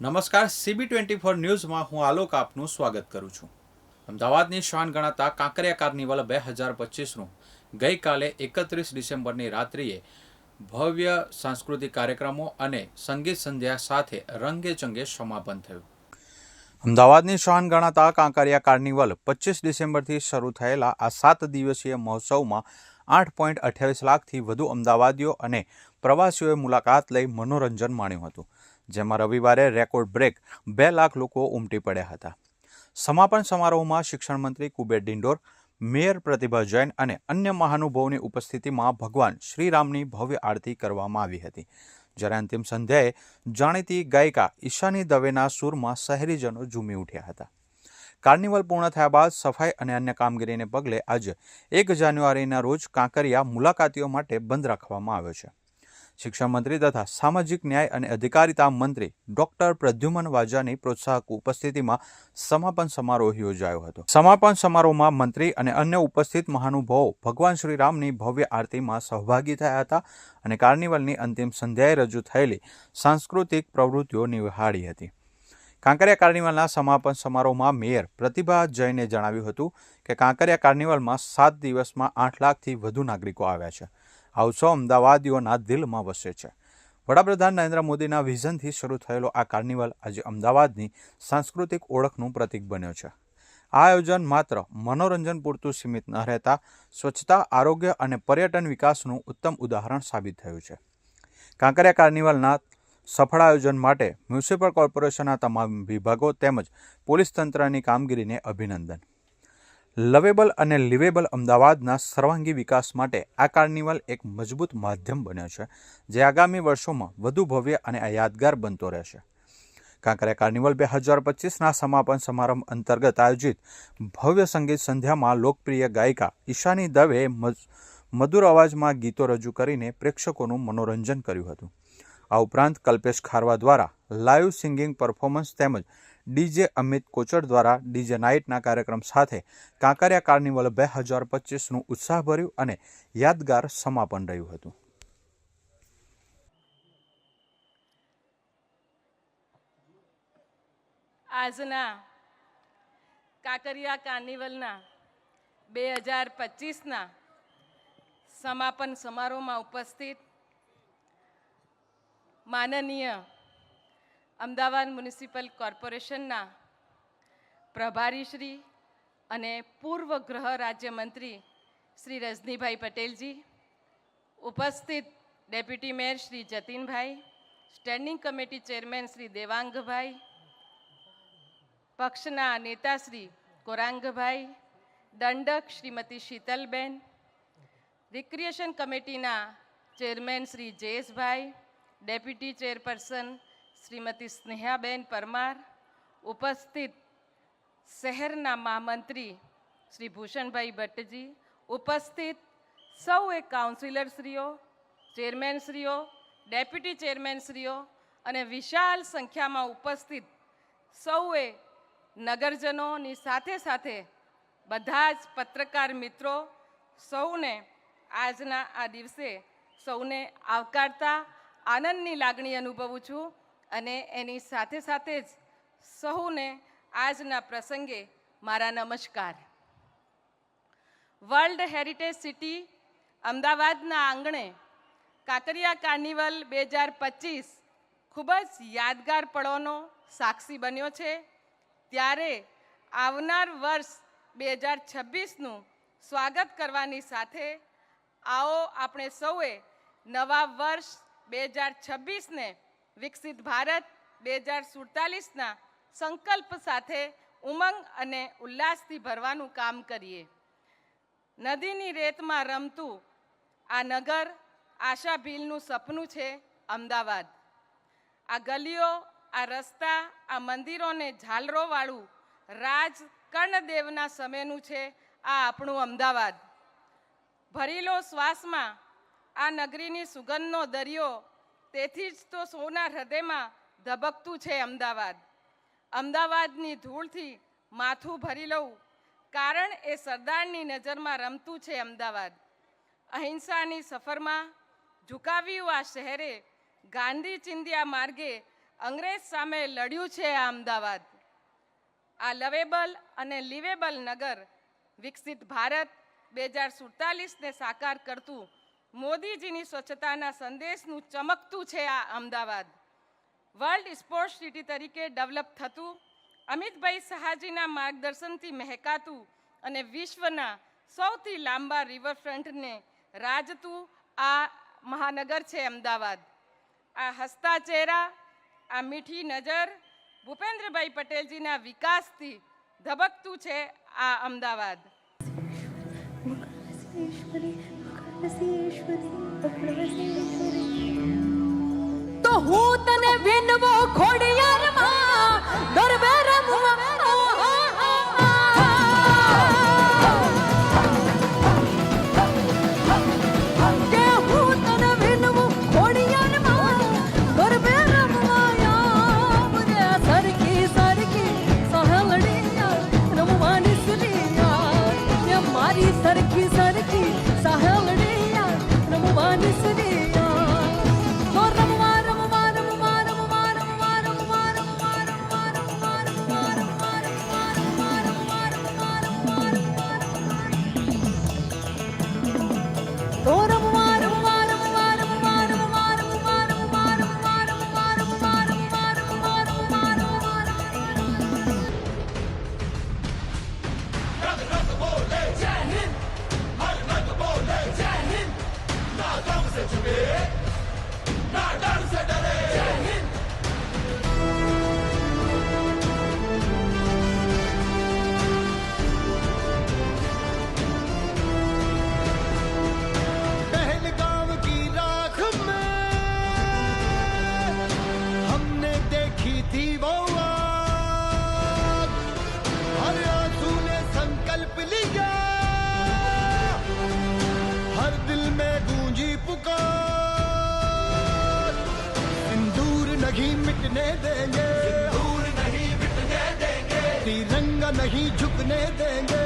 નમસ્કાર CB24 ન્યૂઝમાં હું આલોક આપનું સ્વાગત કરું છું। અમદાવાદની શાન ગણાતા કાંકરિયા કાર્નિવલ 2025નું ગઈકાલે 31 ડિસેમ્બરની રાત્રિએ ભવ્ય સાંસ્કૃતિક કાર્યક્રમો અને સંગીત સંધ્યા સાથે રંગેચંગે સમાપન થયું। અમદાવાદની શાન ગણાતા કાંકરિયા કાર્નિવલ 25 ડિસેમ્બરથી શરૂ થયેલા આ 7 દિવસીય મહોત્સવમાં 8.28 લાખથી વધુ અમદાવાદીઓ અને પ્રવાસીઓએ મુલાકાત લઈ મનોરંજન માણ્યું હતું, જેમાં રવિવારે રેકોર્ડ બ્રેક 2 લાખ લોકો ઉમટી પડ્યા હતા। સમાપન સમારોહમાં શિક્ષણ મંત્રી કુબેર ડિંડોર, મેયર પ્રતિભા જૈન અને અન્ય મહાનુભાવોની ઉપસ્થિતિમાં ભગવાન શ્રીરામની ભવ્ય આરતી કરવામાં આવી હતી, જ્યારે અંતિમ સંધ્યાએ જાણીતી ગાયિકા ઈશાની દવેના સૂરમાં શહેરીજનો ઝૂમી ઉઠ્યા હતા। કાર્નિવલ પૂર્ણ થયા બાદ સફાઈ અને અન્ય કામગીરીને પગલે આજે 1 જાન્યુઆરીના રોજ કાંકરિયા મુલાકાતીઓ માટે બંધ રાખવામાં આવ્યો છે। શિક્ષણ મંત્રી તથા સામાજિક ન્યાય અને અધિકારિતા મંત્રી ડોક્ટર પ્રદ્યુમન વાજાની પ્રોત્સાહક ઉપસ્થિતિમાં સમાપન સમારોહ યોજાયો હતો। સમાપન સમારોહમાં મંત્રી અને અન્ય ઉપસ્થિત મહાનુભાવો ભગવાન શ્રીરામની ભવ્ય આરતીમાં સહભાગી થયા હતા અને કાર્નિવલની અંતિમ સંધ્યાએ રજૂ થયેલી સાંસ્કૃતિક પ્રવૃત્તિઓ નિહાળી હતી। કાંકરિયા કાર્નિવલના સમાપન સમારોહમાં મેયર પ્રતિભા જૈને જણાવ્યું હતું કે કાંકરિયા કાર્નિવલમાં 7 દિવસમાં 8 લાખથી વધુ નાગરિકો આવ્યા છે। આ ઉત્સવ અમદાવાદીઓના દિલમાં વસે છે। વડાપ્રધાન નરેન્દ્ર મોદીના વિઝનથી શરૂ થયેલો આ કાર્નિવલ આજે અમદાવાદની સાંસ્કૃતિક ઓળખનું પ્રતીક બન્યો છે। આ આયોજન માત્ર મનોરંજન પૂરતું સીમિત ન રહેતા સ્વચ્છતા, આરોગ્ય અને પર્યટન વિકાસનું ઉત્તમ ઉદાહરણ સાબિત થયું છે। કાંકરિયા કાર્નિવલના સફળ આયોજન માટે મ્યુનિસિપલ કોર્પોરેશનના તમામ વિભાગો તેમજ પોલીસ તંત્રની કામગીરીને અભિનંદન। લવેબલ અને લિવેબલ અમદાવાદના સર્વાંગી વિકાસ માટે આ કાર્નિવલ એક મજબૂત માધ્યમ બન્યો છે, જે આગામી વર્ષોમાં વધુ ભવ્ય અને યાદગાર બનતો રહેશે। કાંકરિયા કાર્નિવલ 2025ના સમાપન સમારંભ અંતર્ગત આયોજિત ભવ્ય સંગીત સંધ્યામાં લોકપ્રિય ગાયિકા ઈશાની દવેએ મધુર અવાજમાં ગીતો રજૂ કરીને પ્રેક્ષકોનું મનોરંજન કર્યું હતું। આ ઉપરાંત કલ્પેશ ખારવા દ્વારા લાઈવ સિંગિંગ પરફોર્મન્સ તેમજ ડીજે અમિત કોચર દ્વારા ડીજે નાઇટના કાર્યક્રમ સાથે કાંકરિયા કાર્નિવલ 2025નું ઉત્સાહભર્યું અને યાદગાર સમાપન રહ્યું હતું। આજના કાંકરિયા કાર્નિવલના 2025ના સમાપન સમારોહમાં ઉપસ્થિત માનનીય અમદાવાદ મ્યુનિસિપલ કોર્પોરેશનના પ્રભારી શ્રી અને પૂર્વ ગૃહ રાજ્યમંત્રી શ્રી રજનીભાઈ પટેલજી, ઉપસ્થિત deputy mayor Shri Jatinbhai, standing committee chairman Shri Devangbhai, પક્ષના નેતા શ્રી કોરાંગભાઈ, દંડક શ્રીમતી શીતલબેન, રિક્રિએશન કમિટીના chairman Shri Jayeshbhai, deputy chairperson Shrimati Snehaben Parmar, ઉપસ્થિત શહેરના મહામંત્રી શ્રી ભૂષણભાઈ ભટ્ટજી, ઉપસ્થિત સૌએ કાઉન્સિલરશ્રીઓ, ચેરમેનશ્રીઓ, ડેપ્યુટી ચેરમેનશ્રીઓ અને વિશાળ સંખ્યામાં ઉપસ્થિત સૌએ નગરજનોની સાથે સાથે બધા જ પત્રકાર મિત્રો સૌને આજના આ દિવસે સૌને આવકારતા આનંદની લાગણી અનુભવું છું અને એની સાથે સાથે જ સૌને આજના પ્રસંગે મારા નમસ્કાર। વર્લ્ડ હેરિટેજ સિટી અમદાવાદના આંગણે કાંકરિયા કાર્નિવલ 2025 ખૂબ જ યાદગાર પળોનો સાક્ષી બન્યો છે। ત્યારે આવનાર વર્ષ 2026નું સ્વાગત કરવાની સાથે આવો આપણે સૌએ નવા વર્ષ 2026ને વિકસિત ભારત 2047ના સંકલ્પ સાથે ઉમંગ અને ઉલ્લાસથી ભરવાનું કામ કરીએ। નદીની રેતમાં રમતું આ નગર આશા ભીલનું સપનું છે અમદાવાદ। આ ગલીઓ, આ રસ્તા, આ મંદિરોને ઝાલરોવાળું રાજ કર્ણદેવના સમયનું છે આ આપણું અમદાવાદ। ભરેલો શ્વાસમાં આ નગરીની સુગંધનો દરિયો, તેથી જ તો સૌના હૃદયમાં ધબકતું છે અમદાવાદ। અમદાવાદની ધૂળથી માથું ભરી લઉં, કારણ એ સરદારની નજરમાં રમતું છે અમદાવાદ। અહિંસાની સફરમાં ઝુકાવ્યું આ શહેરે ગાંધી ચિંધ્યા માર્ગે અંગ્રેજ સામે લડ્યું છે આ અમદાવાદ. આ લવેબલ અને લિવેબલ નગર વિકસિત ભારત 2047ને સાકાર કરતું મોદીજીની સ્વચ્છતાના સંદેશનું ચમકતું છે આ અમદાવાદ. વર્લ્ડ સ્પોર્ટ્સ સિટી તરીકે ડેવલપ થતું, અમિતભાઈ શાહજીના માર્ગદર્શનથી મહેકાતું અને વિશ્વના સૌથી લાંબા રિવરફ્રન્ટને રાજતું આ મહાનગર છે અમદાવાદ. આ હસતા ચહેરા, આ મીઠી નજર, ભૂપેન્દ્રભાઈ પટેલજીના વિકાસથી ધબકતું છે આ અમદાવાદ. તો હું તને વિનવો ખોડિયારમાં ગરબે રમવા કે હું તને વિનવો ખોડિયારમાં ગરબે રમવા રે સરખી સરખી સહલડીયા રમવાની સુનિયા કે મારી સરખી સરખી સહલડીયા રમવાની સુનિયા તો રમવા રમવા રમવા રમવા રમવા રમવા રમવા રમવા તો રમવા રમવા રમવા રમવા રમવા રમવા રમવા રમવા રમવા રમવા રમવા રમવા રમવા पहलगाम की राख में हमने देखी थी वो आग, हर आंसू ने संकल्प लिया, हर दिल में गूंजी पुकार, सिंदूर नहीं मिटने देंगे, सिंदूर नहीं मिटने देंगे, तिरंगा नहीं झुकने देंगे.